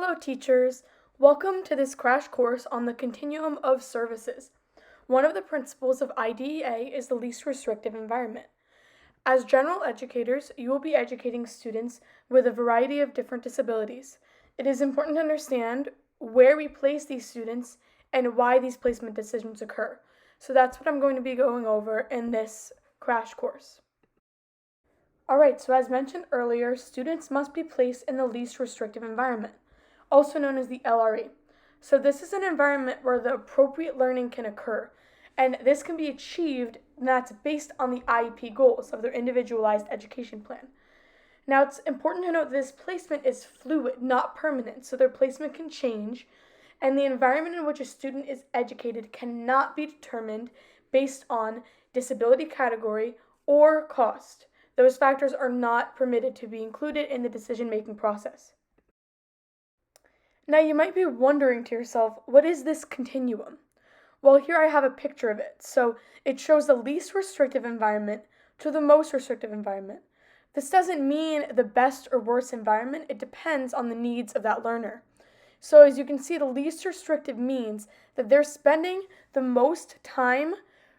Hello teachers, welcome to this crash course on the continuum of services. One of the principles of IDEA is the least restrictive environment. As general educators, you will be educating students with a variety of different disabilities. It is important to understand where we place these students and why these placement decisions occur. So that's what I'm going to be going over in this crash course. Alright, so as mentioned earlier, students must be placed in the least restrictive environment, also known as the LRE. So this is an environment where the appropriate learning can occur, and this can be achieved, and that's based on the IEP goals of their individualized education plan. Now, it's important to note that this placement is fluid, not permanent, so their placement can change, and the environment in which a student is educated cannot be determined based on disability category or cost. Those factors are not permitted to be included in the decision-making process. Now you might be wondering to yourself, what is this continuum? Well, here I have a picture of it. So it shows the least restrictive environment to the most restrictive environment. This doesn't mean the best or worst environment. It depends on the needs of that learner. So as you can see, the least restrictive means that they're spending the most time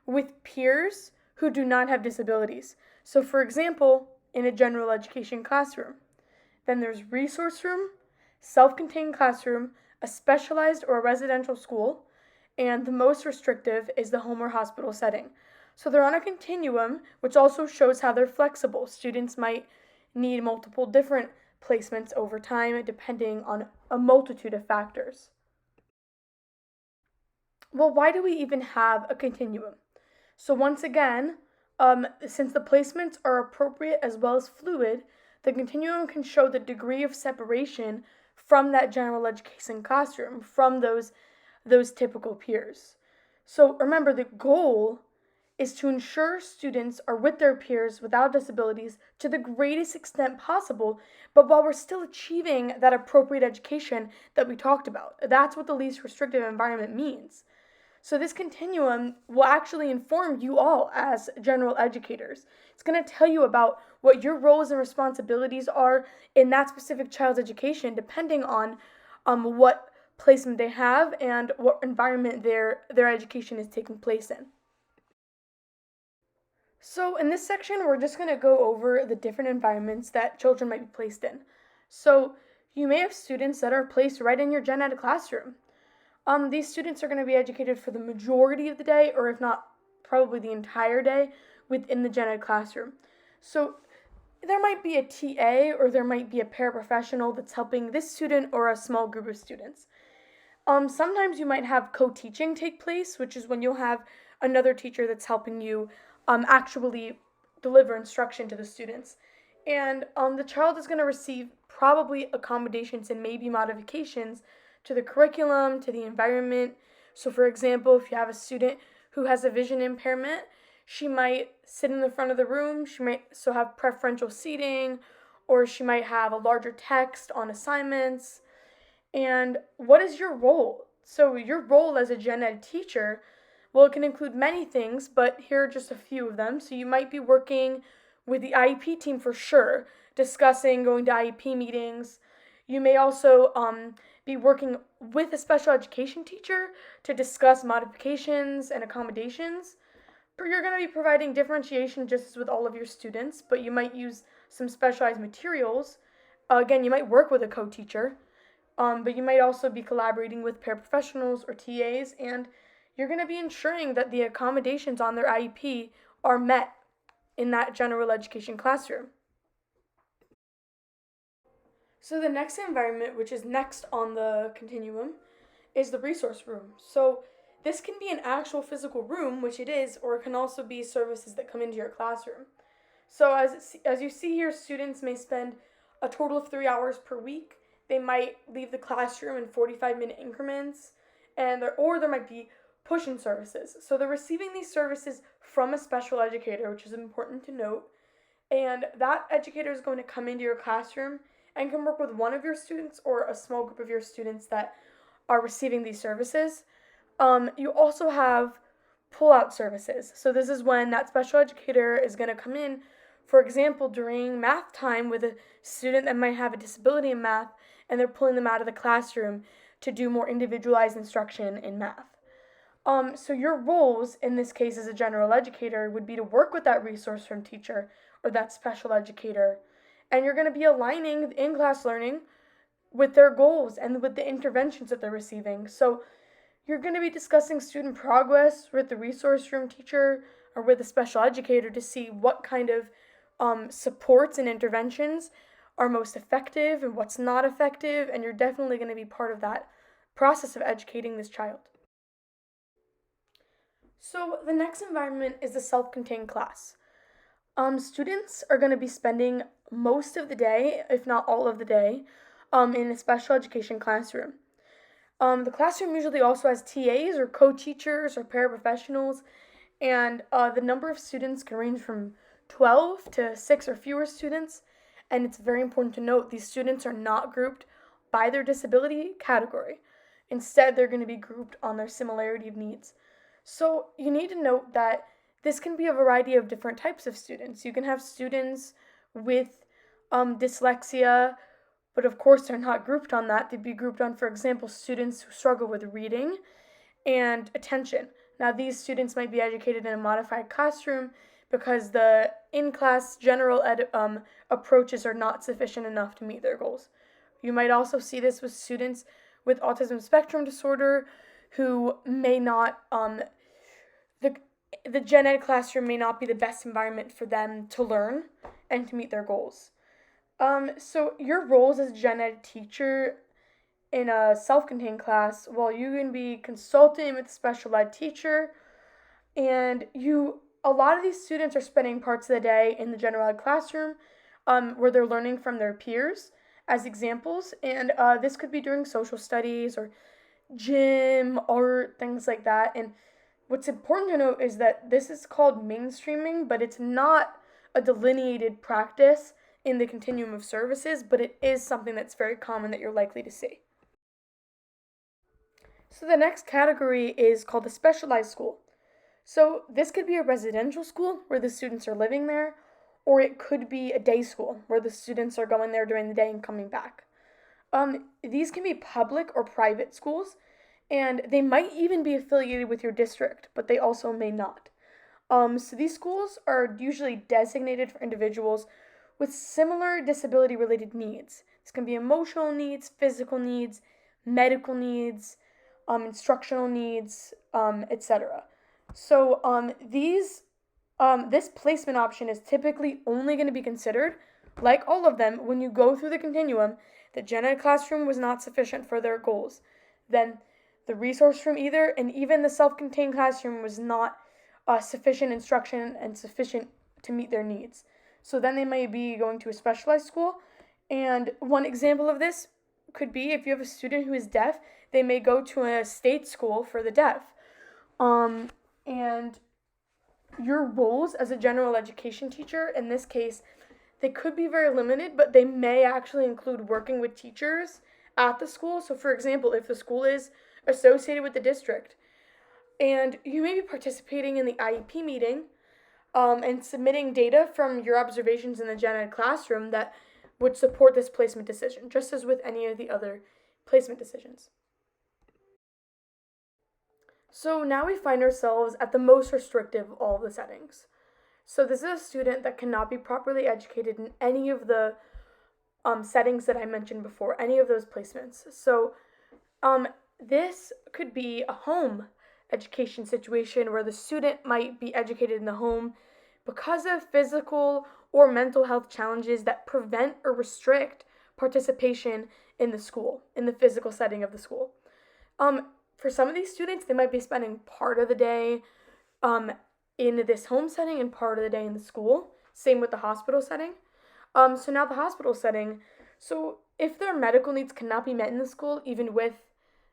with peers who do not have disabilities. So for example, in a general education classroom. Then there's resource room, self-contained classroom, a specialized or a residential school, and the most restrictive is the home or hospital setting. So they're on a continuum, which also shows how they're flexible. Students might need multiple different placements over time, depending on a multitude of factors. Well, why do we even have a continuum? So once again, since the placements are appropriate as well as fluid, the continuum can show the degree of separation from that general education classroom, from those typical peers. So remember, the goal is to ensure students are with their peers without disabilities to the greatest extent possible, but while we're still achieving that appropriate education that we talked about. That's what the least restrictive environment means. So this continuum will actually inform you all as general educators. It's going to tell you about what your roles and responsibilities are in that specific child's education, depending on what placement they have and what environment their education is taking place in. So in this section, we're just going to go over the different environments that children might be placed in. So you may have students that are placed right in your gen ed classroom. These students are going to be educated for the majority of the day, or if not, probably the entire day, within the gen ed classroom. So there might be a TA or there might be a paraprofessional that's helping this student or a small group of students. Sometimes you might have co-teaching take place, which is when you'll have another teacher that's helping you actually deliver instruction to the students. And the child is going to receive probably accommodations and maybe modifications to the curriculum, to the environment. So for example, if you have a student who has a vision impairment, she might sit in the front of the room, she might so have preferential seating, or she might have a larger text on assignments. And what is your role? So your role as a gen ed teacher, well, it can include many things, but here are just a few of them. So you might be working with the IEP team for sure, discussing, going to IEP meetings. You may also be working with a special education teacher to discuss modifications and accommodations. You're going to be providing differentiation just as with all of your students, but you might use some specialized materials. Again, you might work with a co-teacher, but you might also be collaborating with paraprofessionals or TAs, and you're going to be ensuring that the accommodations on their IEP are met in that general education classroom. So the next environment, which is next on the continuum, is the resource room. So this can be an actual physical room, which it is, or it can also be services that come into your classroom. So as you see here, students may spend a total of 3 hours per week. They might leave the classroom in 45-minute increments, or there might be push-in services. So they're receiving these services from a special educator, which is important to note, and that educator is going to come into your classroom and can work with one of your students or a small group of your students that are receiving these services. You also have pull-out services. So this is when that special educator is going to come in, for example, during math time with a student that might have a disability in math, and they're pulling them out of the classroom to do more individualized instruction in math. So your roles in this case as a general educator would be to work with that resource room teacher or that special educator, and you're going to be aligning the in-class learning with their goals and with the interventions that they're receiving. So you're going to be discussing student progress with the resource room teacher or with a special educator to see what kind of supports and interventions are most effective and what's not effective, and you're definitely going to be part of that process of educating this child. So the next environment is the self-contained class. Students are going to be spending most of the day, if not all of the day, in a special education classroom. The classroom usually also has TAs or co-teachers or paraprofessionals, and the number of students can range from 12 to 6 or fewer students, and it's very important to note these students are not grouped by their disability category. Instead, they're going to be grouped on their similarity of needs. So you need to note that this can be a variety of different types of students. You can have students with dyslexia, but of course they're not grouped on that. They'd be grouped on, for example, students who struggle with reading and attention. Now, these students might be educated in a modified classroom because the in-class general ed approaches are not sufficient enough to meet their goals. You might also see this with students with autism spectrum disorder who may not, the gen ed classroom may not be the best environment for them to learn and to meet their goals. So your roles as a gen ed teacher in a self-contained class, well, you can be consulting with a special ed teacher, and a lot of these students are spending parts of the day in the general ed classroom where they're learning from their peers as examples, and this could be during social studies or gym, art, things like that. And what's important to note is that this is called mainstreaming, but it's not a delineated practice in the continuum of services, but it is something that's very common that you're likely to see. So the next category is called the specialized school. So this could be a residential school where the students are living there, or it could be a day school where the students are going there during the day and coming back. These can be public or private schools, and they might even be affiliated with your district, but they also may not. So these schools are usually designated for individuals with similar disability-related needs. This can be emotional needs, physical needs, medical needs, instructional needs, etc. So this placement option is typically only going to be considered, like all of them, when you go through the continuum. The gen ed classroom was not sufficient for their goals. Then the resource room either, and even the self-contained classroom was not sufficient instruction and sufficient to meet their needs. So then they may be going to a specialized school. And one example of this could be if you have a student who is deaf, they may go to a state school for the deaf. And your roles as a general education teacher, in this case, they could be very limited, but they may actually include working with teachers at the school. So for example, if the school is associated with the district, and you may be participating in the IEP meeting and submitting data from your observations in the gen ed classroom that would support this placement decision, just as with any of the other placement decisions. So now we find ourselves at the most restrictive of all the settings. So this is a student that cannot be properly educated in any of the settings that I mentioned before, any of those placements. So this could be a home education situation where the student might be educated in the home because of physical or mental health challenges that prevent or restrict participation in the school, in the physical setting of the school. For some of these students, they might be spending part of the day in this home setting and part of the day in the school. Same with the hospital setting. So now the hospital setting, so if their medical needs cannot be met in the school, even with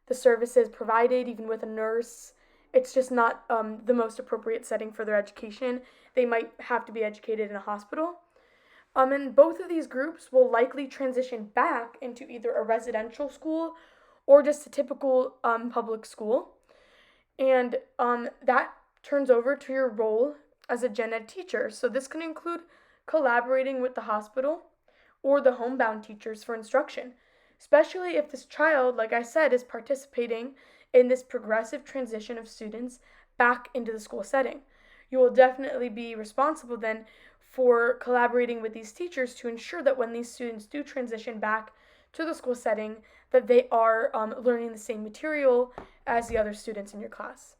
the services provided, even with a nurse, it's just not the most appropriate setting for their education. They might have to be educated in a hospital. And both of these groups will likely transition back into either a residential school or just a typical public school. And that turns over to your role as a gen ed teacher. So this can include collaborating with the hospital or the homebound teachers for instruction. especially if this child, like I said, is participating in this progressive transition of students back into the school setting. You will definitely be responsible then for collaborating with these teachers to ensure that when these students do transition back to the school setting, that they are learning the same material as the other students in your class.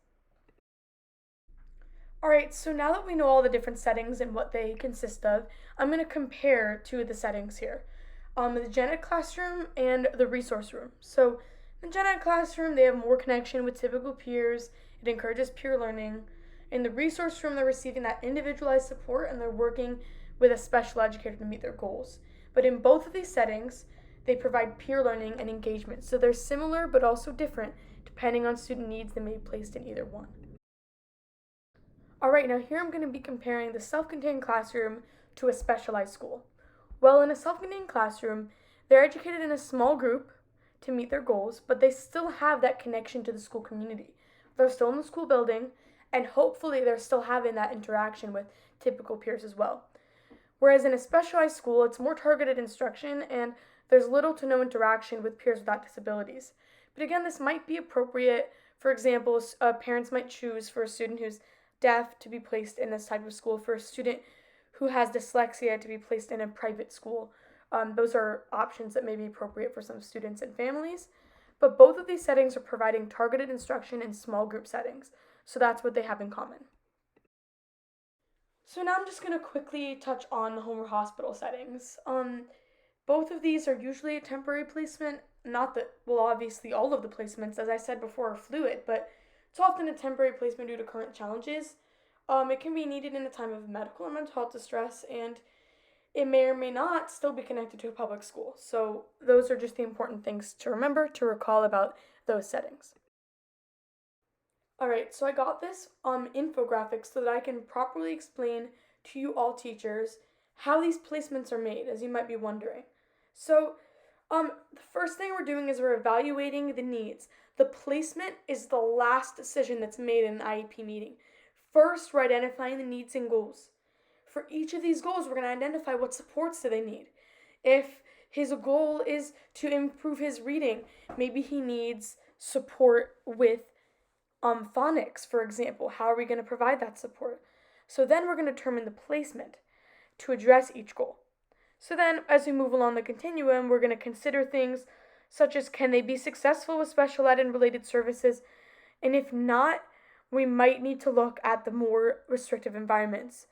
Alright, so now that we know all the different settings and what they consist of, I'm going to compare two of the settings here. The gen ed classroom and the resource room. So, in the gen ed classroom, they have more connection with typical peers, it encourages peer learning. In the resource room, they're receiving that individualized support and they're working with a special educator to meet their goals. But in both of these settings, they provide peer learning and engagement. So they're similar but also different depending on student needs that may be placed in either one. Alright, now here I'm going to be comparing the self-contained classroom to a specialized school. Well, in a self-contained classroom, they're educated in a small group to meet their goals, but they still have that connection to the school community. They're still in the school building, and hopefully they're still having that interaction with typical peers as well. Whereas in a specialized school, it's more targeted instruction and there's little to no interaction with peers without disabilities. But again, this might be appropriate. For example, parents might choose for a student who's deaf to be placed in this type of school, for a student who has dyslexia to be placed in a private school. Those are options that may be appropriate for some students and families. But both of these settings are providing targeted instruction in small group settings. So that's what they have in common. So now I'm just going to quickly touch on the home or hospital settings. Both of these are usually a temporary placement. Not that, well, obviously all of the placements, as I said before, are fluid, but it's often a temporary placement due to current challenges. It can be needed in a time of medical or mental health distress, and it may or may not still be connected to a public school. So those are just the important things to remember, to recall about those settings. Alright, so I got this infographic so that I can properly explain to you all teachers how these placements are made, as you might be wondering. So, the first thing we're doing is we're evaluating the needs. The placement is the last decision that's made in an IEP meeting. First, we're identifying the needs and goals. For each of these goals, we're going to identify what supports do they need. If his goal is to improve his reading, maybe he needs support with phonics, for example. How are we going to provide that support? So then we're going to determine the placement to address each goal. So then, as we move along the continuum, we're going to consider things such as, can they be successful with special ed and related services? And if not, we might need to look at the more restrictive environments.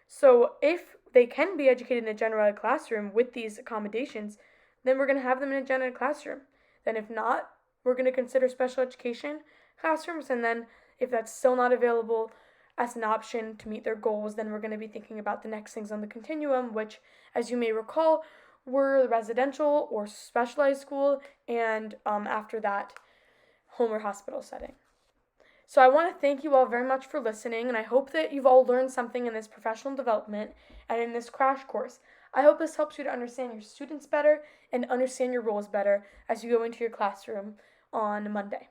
So if they can be educated in a general ed classroom with these accommodations, then we're going to have them in a general ed classroom. Then if not, we're going to consider special education classrooms, and then if that's still not available as an option to meet their goals, then we're going to be thinking about the next things on the continuum, which, as you may recall, were the residential or specialized school, and after that, home or hospital setting. So I want to thank you all very much for listening, and I hope that you've all learned something in this professional development and in this crash course. I hope this helps you to understand your students better and understand your roles better as you go into your classroom on Monday.